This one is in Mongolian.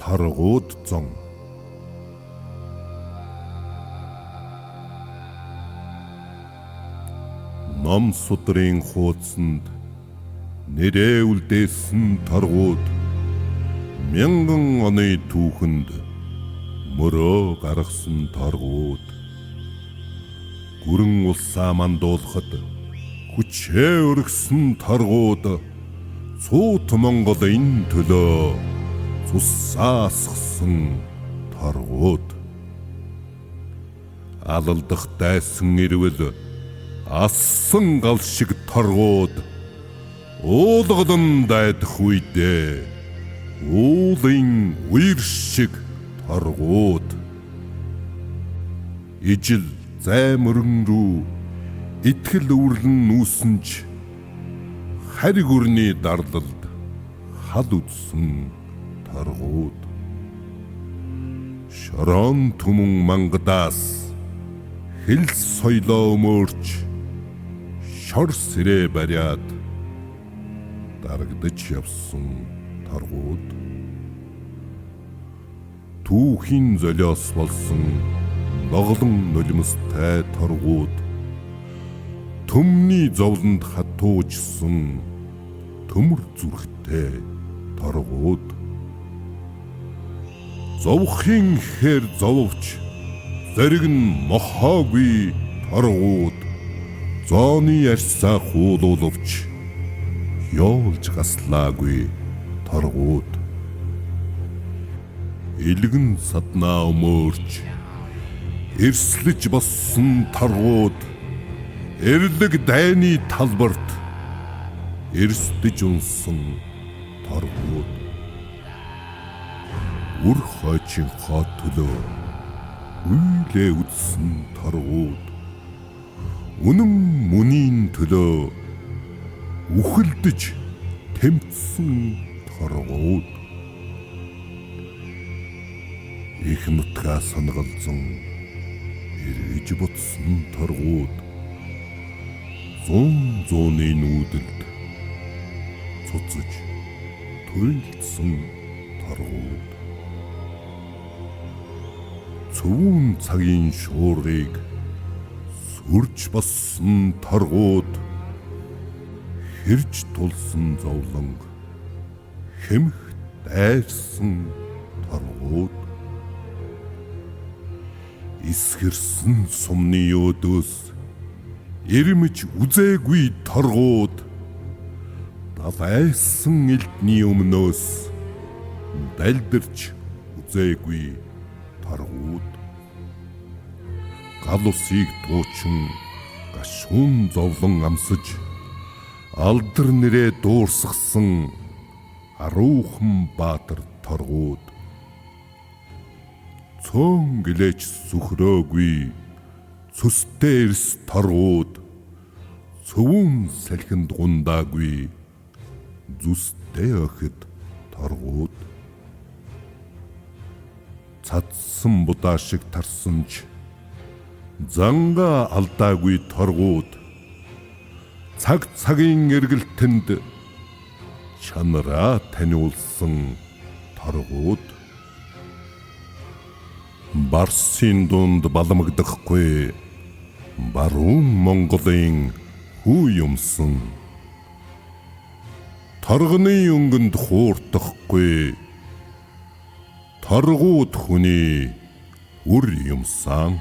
таргууд зон. Ном судрын хуудсанд нэрээ үлдээсэн таргууд мянган оны түүхэнд мөрөө гаргасан таргууд гүрэн улсаа мандуулахад хүчээ өргсөн таргууд цуут Монголын төлөө цуссаа асгсан таргууд алалдах дайсан ирвэл ассан гал шиг таргууд уулгалан дайдах үедээ уулын үер шиг таргууд ижил зай мөрөн рүү итгэл үрлэн нүүсэнч хариг өрний дарлалд хал үдсэн таргууд шорон түмэн мангадаас хэл соёлоо өмөрч шор сэрээ бариад дарагдаж явсан таргууд түүхийн золиос болсон ноглон нулимстай таргууд төмний зовлонд хатуужсан төмөр зүрхтэй таргууд зовхын хэр зоввч зэрэг нь мохоогүй таргууд зооны арьсаа хуулуулвч ёолж гаслаагүй таргууд илгэн саднаа өмөрч эрслэж боссон таргууд эрлэг дайны талбарт эрсдэж унсан таргууд үр хойчин хот төлөө үйлээ үдсэн таргууд үнэн мөнийн төлөө үхэлдэж тэмцсэн таргууд их нутгаа сангалзан эргэж бутсан таргууд зууны нүүдэлд цуцж туйлдсан таргууд цөвүүн цагийн шуурыг сүрж бассан таргууд хэрж тулсан зовлонг хэмх дайрсан таргууд эсгэрсэн сумны өдөөс ирмэж үзээгүй таргууд давайсан элдний өмнөөс далдирч үзээгүй таргууд гал усыг дуучин гашуун зовлон амсаж алдар нэрээ дуурсгсан аруухан баатар таргууд цөөн гэлээч сүхрөөгүй цөстэй эрс таргууд цөвүүн салхинд гундаагүй зүстэй охид таргууд цадсан будаа шиг тарсанч занга алдаагүй таргууд цаг цагийн эргэлтэнд чанараа таниулсан таргууд барсын дунд баламгдахгүй баруун Монголын хүү юмсан тарганы өнгөнд хуурдахгүй таргууд хүний үр юмсан